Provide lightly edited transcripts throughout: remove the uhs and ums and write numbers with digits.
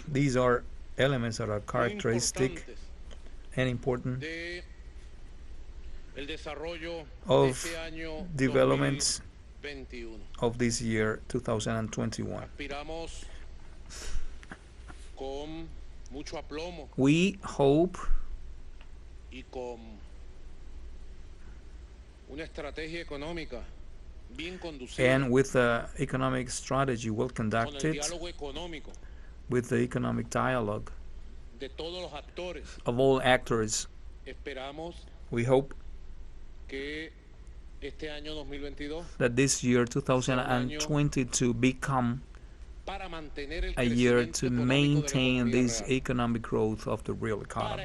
These are elements that are characteristic and important of developments of this year 2021. We hope and with the economic strategy well conducted, with the economic dialogue of all actors, we hope that this year 2022 become a year to maintain this economic growth of the real economy,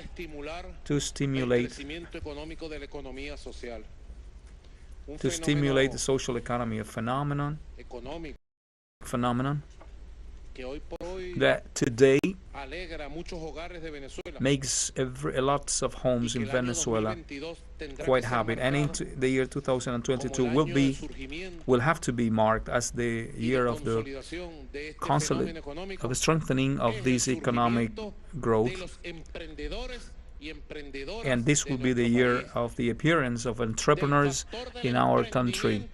to stimulate the social economy, a phenomenon that today makes lots of homes in Venezuela quite happy. And into the year 2022 will have to be marked as the year of the strengthening of this economic growth. And this will be the year of the appearance of entrepreneurs in our country,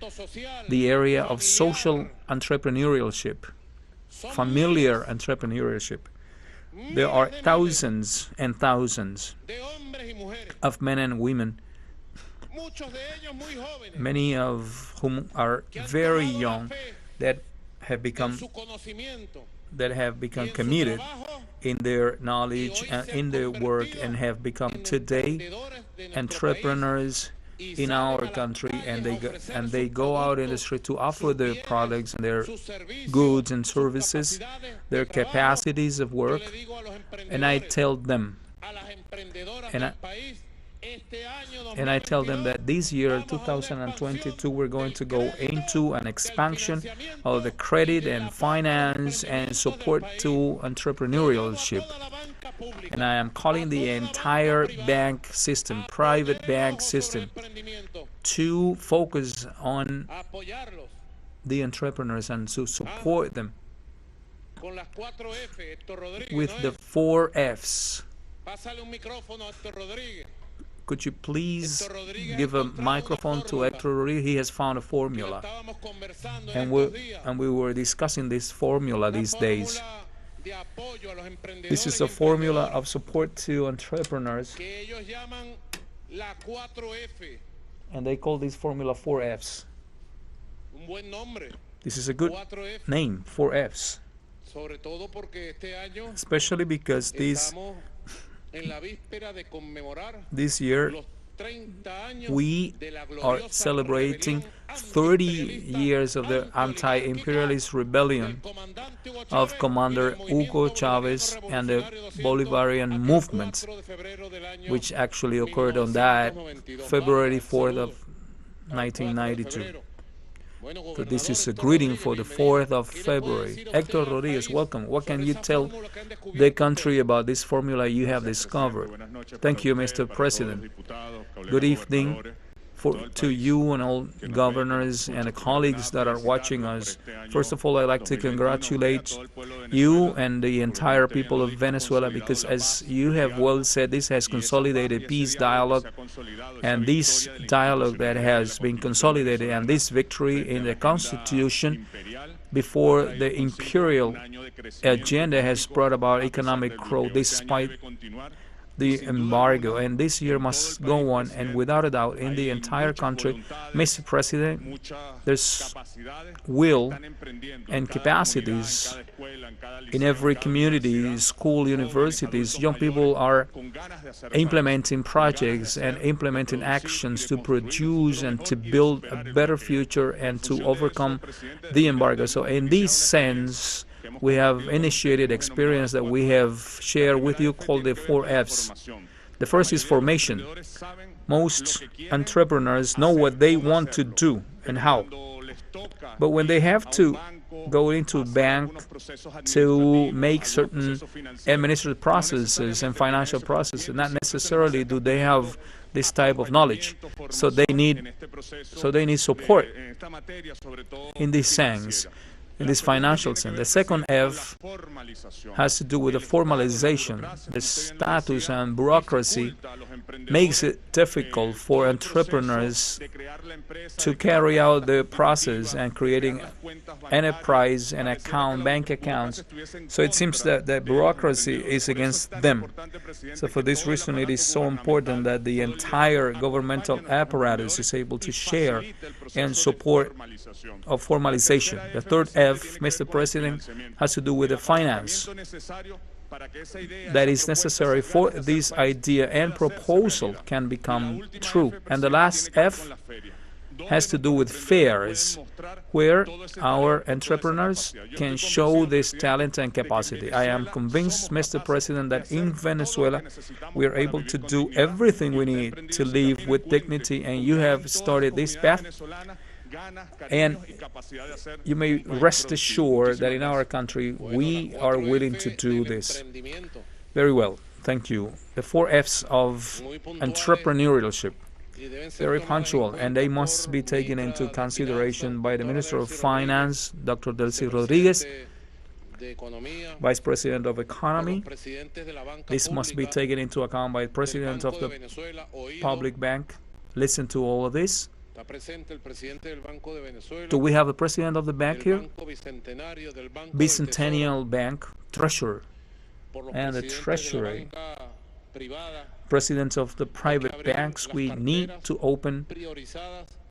the area of social entrepreneurship, familiar entrepreneurship. There are thousands and thousands of men and women, many of whom are very young, that have become committed in their knowledge and in their work, and have become today entrepreneurs in our country, and they go out in the street to offer their products and their goods and services, their capacities of work. And I tell them, and I tell them that this year 2022 we're going to go into an expansion of the credit and finance and support to entrepreneurship. And I am calling the entire bank system, private bank system, to focus on the entrepreneurs and to support them with the 4 Fs. Could you please give a microphone to Hector Rodriguez? He has found a formula, and we were discussing this formula these days. This is a formula of support to entrepreneurs, and they call this formula 4 Fs. This is a good name, 4 Fs, especially because this year we are celebrating 30 years of the anti-imperialist rebellion of Commander Hugo Chavez and the Bolivarian movement, which actually occurred on that February 4th of 1992. So this is a greeting for the 4th of February. Hector Rodriguez, welcome. What can you tell the country about this formula you have discovered? Thank you, Mr. President. Good evening to you and all governors and colleagues that are watching us. First of all, I'd like to congratulate you and the entire people of Venezuela, because as you have well said, this has consolidated peace dialogue, and this dialogue that has been consolidated, and this victory in the Constitution before the imperial agenda has brought about economic growth despite the embargo, and this year must go on. And without a doubt, in the entire country, Mr. President, there's will and capacities in every community, school, universities. Young people are implementing projects and implementing actions to produce and to build a better future and to overcome the embargo. So in this sense, we have initiated experience that we have shared with you called the 4 Fs. The first is formation. Most entrepreneurs know what they want to do and how. But when they have to go into a bank to make certain administrative processes and financial processes, not necessarily do they have this type of knowledge. So they need support in this sense. in this financial sense. The second F has to do with the formalization. The status and bureaucracy makes it difficult for entrepreneurs to carry out the process and creating enterprise and bank accounts. So it seems that the bureaucracy is against them. So for this reason, it is so important that the entire governmental apparatus is able to share and support of formalization. The third F, Mr. President, has to do with the finance that is necessary for this idea and proposal can become true. And the last F has to do with fairs, where our entrepreneurs can show this talent and capacity. I am convinced, Mr. President, that in Venezuela we are able to do everything we need to live with dignity, and you have started this path. And you may rest assured that in our country we are willing to do this. Very well, thank you. The 4 F's of entrepreneurship, very punctual, and they must be taken into consideration by the Minister of Finance, Dr. Delcy Rodriguez, Vice President of Economy. This must be taken into account by the President of the Public Bank. Listen to all of this. Do we have the President of the bank here? Bicentennial Bank, Treasurer, and the Treasury. Presidents of the private banks, we need to open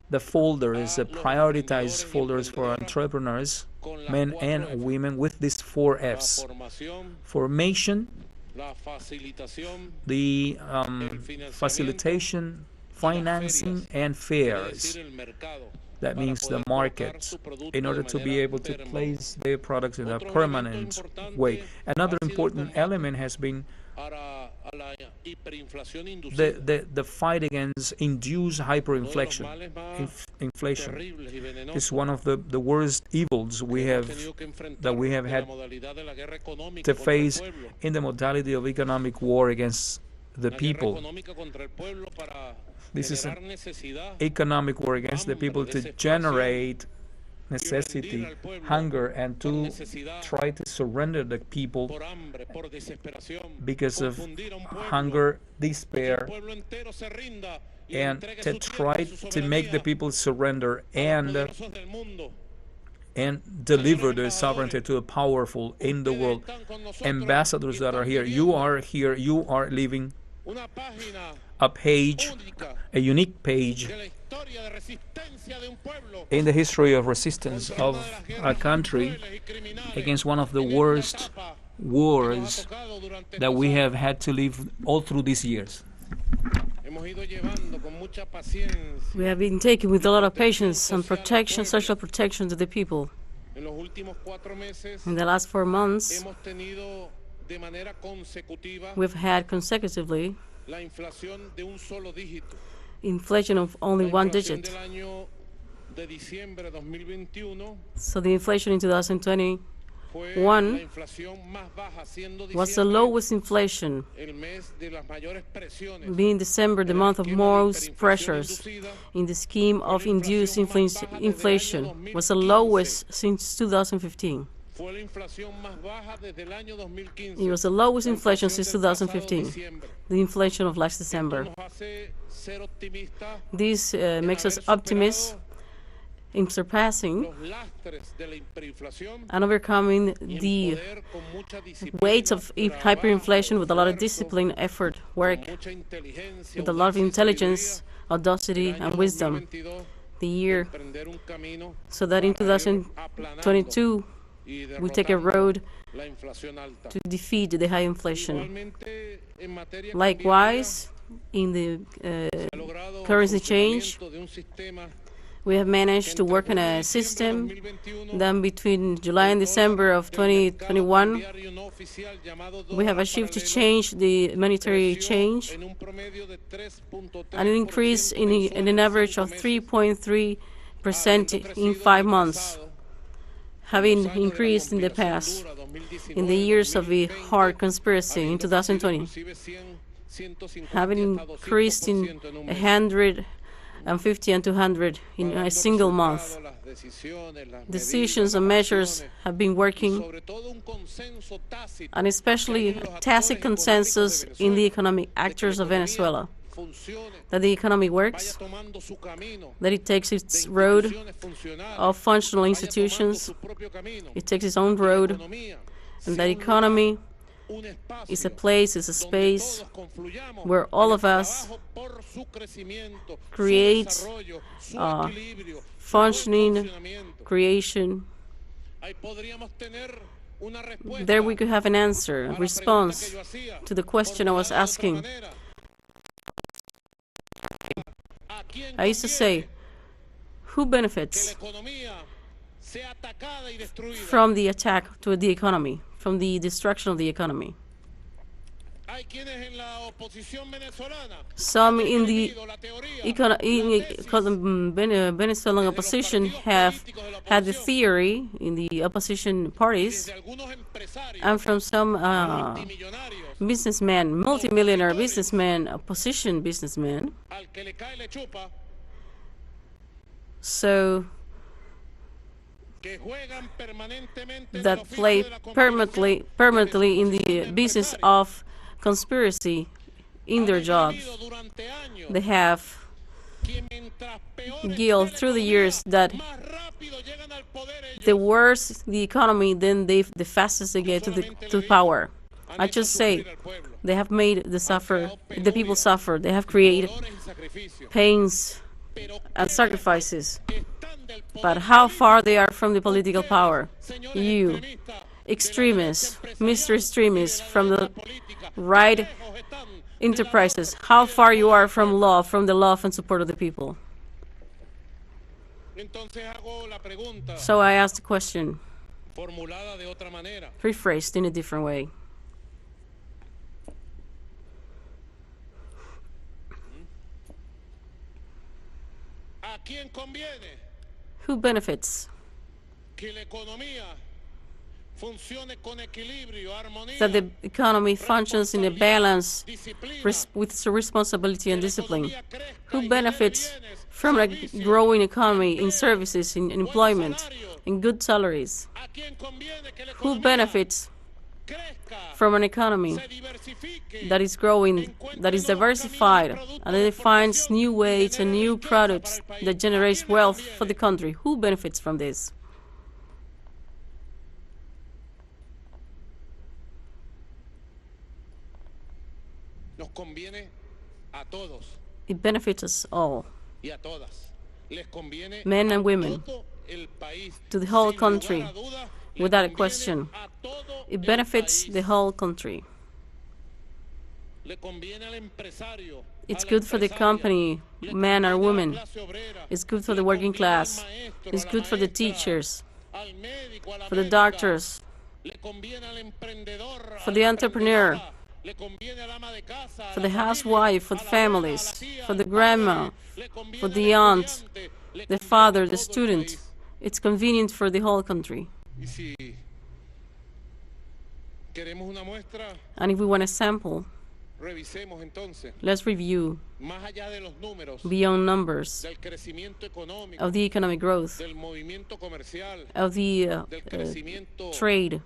the folders, the prioritized folders for entrepreneurs, men and women, with these 4 F's. Formation, the facilitation, financing, and fairs. That means the market, in order to be able to place their products in a permanent way. Another important element has been the fight against induced hyperinflation. Inflation is one of the worst evils that we have had to face in the modality of economic war against the people. This is an economic war against the people to generate necessity, hunger, and to try to surrender the people because of hunger, despair, and to try to make the people surrender and deliver their sovereignty to the powerful in the world. Ambassadors that are here, you are living a page, a unique page in the history of resistance of a country against one of the worst wars that we have had to live all through these years. We have been taking with a lot of patience and protection, social protection to the people. In the last 4 months, we've had consecutively inflation of only 1 digit. So the inflation in 2021 was the lowest inflation, being December the month of most pressures in the scheme of induced inflation, was the lowest since 2015. It was the lowest inflation since 2015, the inflation of last December. This makes us optimists in surpassing and overcoming the weight of hyperinflation with a lot of discipline, effort, work, with a lot of intelligence, audacity, and wisdom. The year, so that in 2022, we take a road to defeat the high inflation. Likewise, in the currency change, we have managed to work on a system that between July and December of 2021, we have achieved to change the monetary change, an increase in an average of 3.3% in 5 months, having increased in the past, in the years of the hard conspiracy in 2020, having increased in 100 150 and 200 in a single month. Decisions and measures have been working, and especially a tacit consensus in the economic actors of Venezuela, that the economy works, that it takes its road of functional institutions, it takes its own road, and that economy is a place, is a space where all of us create functioning creation. There we could have an answer, a response to the question I was asking. I used to say, who benefits from the attack to the economy, from the destruction of the economy? Some in the Venezuelan opposition have had the theory in the opposition parties, and from some businessmen, multimillionaire businessmen, opposition businessmen, so that play permanently in the business of conspiracy in their jobs. They have guilt through the years that the worse the economy, then the fastest they get to power. I just say they have made the people suffer. They have created pains and sacrifices. But how far they are from the political power? You, extremists, Mr. Extremists from the right enterprises, how far you are from law, from the love and support of the people. So I asked the question, rephrased in a different way. Who benefits that the economy functions in a balance with responsibility and discipline? Who benefits from a growing economy in services, in employment, in good salaries? Who benefits from an economy that is growing, that is diversified, and that finds new ways and new products that generates wealth for the country? Who benefits from this? It benefits us all, men and women, to the whole country, without a question. It benefits the whole country. It's good for the company, man or woman. It's good for the working class. It's good for the teachers, for the doctors, for the entrepreneur, for the housewife, for the families, for the grandma, for the aunt, the father, the student. It's convenient for the whole country. And if we want a sample, let's review beyond numbers of the economic growth, of the trade,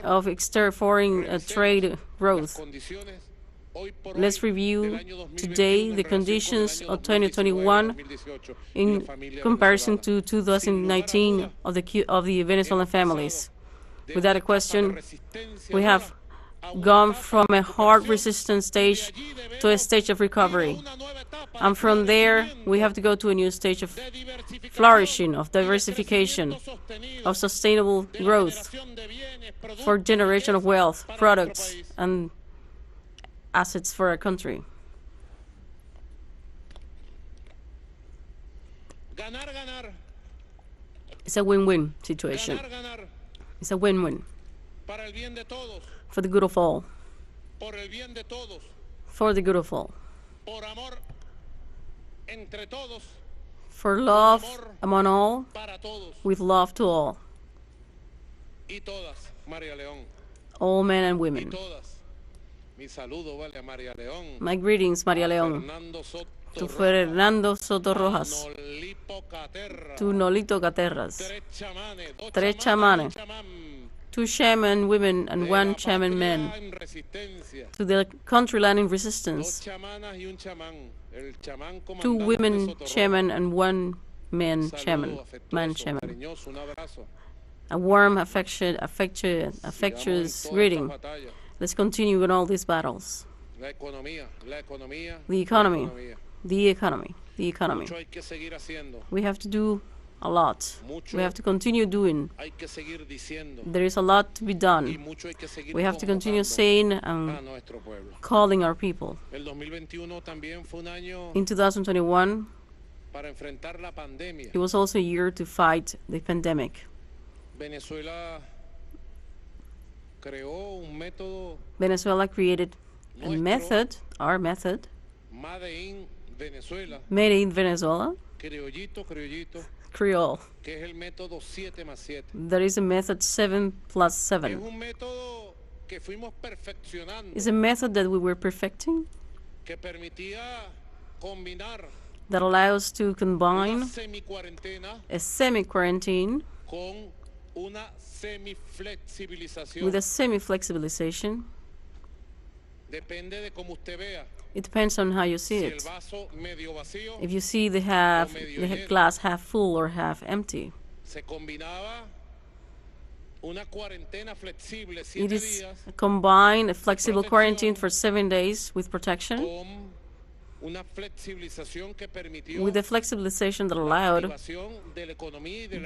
of foreign trade growth. Let's review today the conditions of 2021 in comparison to 2019 of the Venezuelan families. Without a question, we have gone from a hard resistance stage to a stage of recovery. And from there, we have to go to a new stage of flourishing, of diversification, of sustainable growth for generation of wealth, products, and assets for our country. It's a win-win situation. It's a win-win for the good of all, for the good of all, for love among all, with love to all, all men and women. My greetings, Maria León, to Fernando Soto Rojas, to Nolito Caterras, tres chamanes, two shaman women and one shaman man, to the country land in resistance, two women shaman and one man shaman. A warm, affectionate greeting. Let's continue in all these battles. The economy. We have to do a lot. We have to continue doing. There is a lot to be done. We have to continue saying and calling our people. In 2021, it was also a year to fight the pandemic. Venezuela created a method, our method, made in Venezuela, Creole. There is a method 7+7. It's a method that we were perfecting that allows to combine a semi-quarantine with a semi-flexibilization. It depends on how you see it. If you see the glass half full or half empty. It is combined a flexible quarantine for 7 days with protection, with a flexibilization that allowed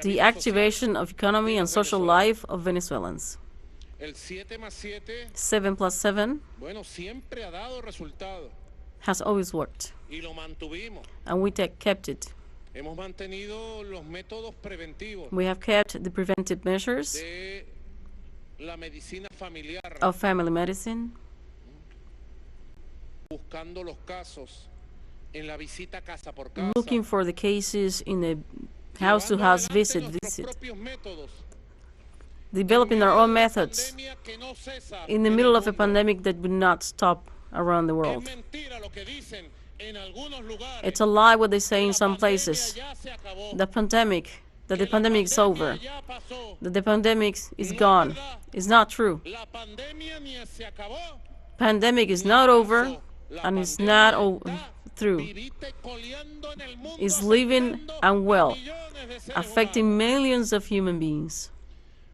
the activation of economy and social life of Venezuelans. 7+7 has always worked, and we kept it. We have kept the preventive measures of family medicine, looking for the cases in the house-to-house visit, developing our own methods in the middle of a pandemic that would not stop around the world. It's a lie what they say in some places. The pandemic is over. That the pandemic is gone. It's not true. Pandemic is not over, and it's not through. It's living and well, affecting millions of human beings.